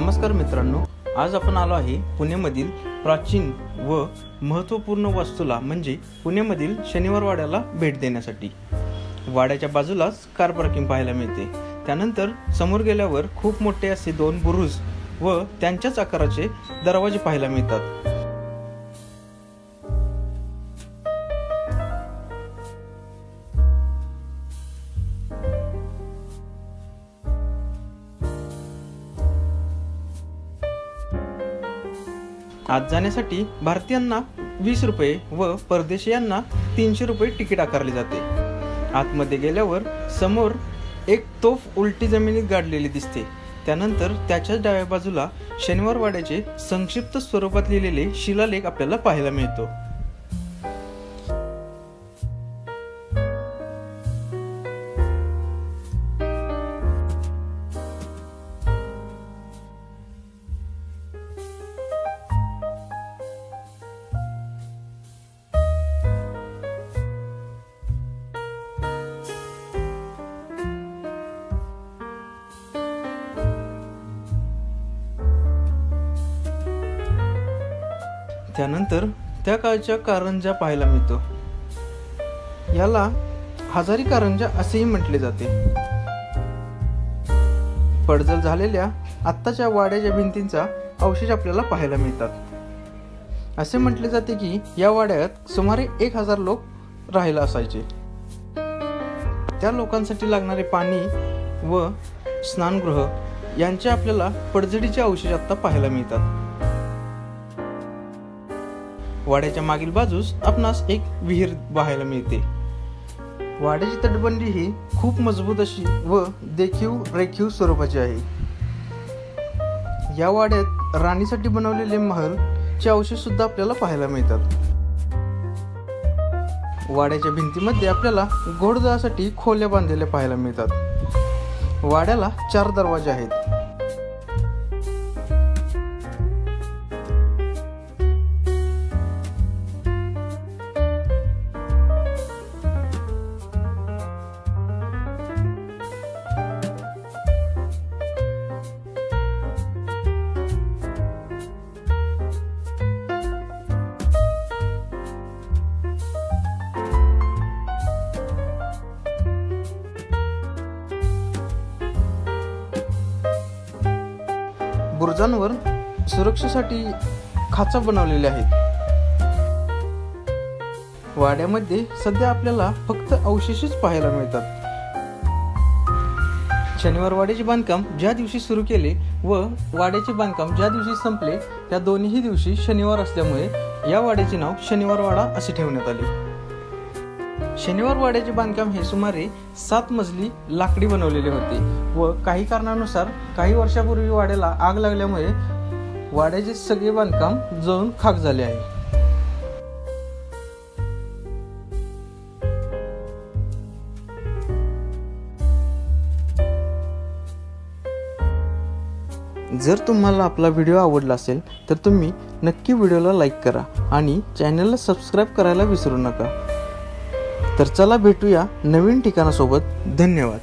नमस्कार मित्रांनो, आज आपण आलो आहे पुण्यामधील प्राचीन व महत्त्वपूर्ण वास्तूला म्हणजे पुण्यामधील शनिवार वाड्याला भेट देण्यासाठी। वाड्याच्या बाजूलाच कार पार्किंग पाहायला मिळते। त्यानंतर समोर गेल्यावर खूप मोठे असे दोन बुरुज व त्यांच्याच आकाराचे दरवाजे पाहायला मिळतात। आत जाण्यासाठी भारतीयांना 20 रुपये व परदेशीयांना 300 रुपये तिकीट आकारले जाते। आतमध्ये गेल्यावर समोर एक तोफ उलटी जमिनीत गाडलेली दिसते। त्यानंतर त्याच्याच डाव्या बाजूला शनिवार वाड्याचे संक्षिप्त स्वरूपात लिहिलेले शिलालेख आपल्याला पाहायला मिळतो। त्यानंतर त्या काळच्या कारंजा पाहायला मिळतो। याला हजारी कारंजा असेही म्हटले जाते। पडझड झालेल्या आत्ताच्या वाड्याच्या भिंतींचा अवशेष आपल्याला पाहायला मिळतात। असे म्हटले जाते की या वाड्यात सुमारे 1000 लोक राहायला असायचे। त्या लोकांसाठी लागणारे पाणी व स्नानगृह यांचे आपल्याला पडझडीचे अवशेष आता पाहायला मिळतात। वाड्याच्या मागील बाजूस आपणास एक विहीर पाहायला मिळते। वाड्याची तटबंदी ही खूप मजबूत अशी व देखीव रेखीव स्वरूपाची आहे। या वाड्यात राणीसाठी बनवलेले महल चे अवशेष सुद्धा आपल्याला पाहायला मिळतात। वाड्याच्या भिंतीमध्ये आपल्याला घोडदळासाठी खोल्या बांधलेल्या पाहायला मिळतात। वाड्याला 4 दरवाजे आहेत। बुरुजांवर सुरक्षेसाठी खाचा बनवलेल्या आहेत। वाड्यामध्ये सध्या आपल्याला फक्त अवशेषच पाहायला मिळतात। शनिवार वाड्याचे बांधकाम ज्या दिवशी सुरू केले व वाड्याचे बांधकाम ज्या दिवशी संपले त्या दोन्ही दिवशी शनिवार असल्यामुळे या वाड्याचे नाव शनिवार वाडा असे ठेवण्यात आले। शनिवार वाड्याचे बांधकाम हे सुमारे 7 मजली लाकडी बनवलेले होते व काही कारणानुसार काही वर्षापूर्वी वाड्याला आग लागल्यामुळे वाड्याचे सगळे बांधकाम जळून खाक झाले आहे। जर तुम्हाला आपला व्हिडिओ आवडला असेल तर तुम्ही नक्की व्हिडिओला लाईक करा आणि चॅनलला सबस्क्राईब करायला विसरू नका। तर चला भेटूया नवीन ठिकाणासोबत। धन्यवाद।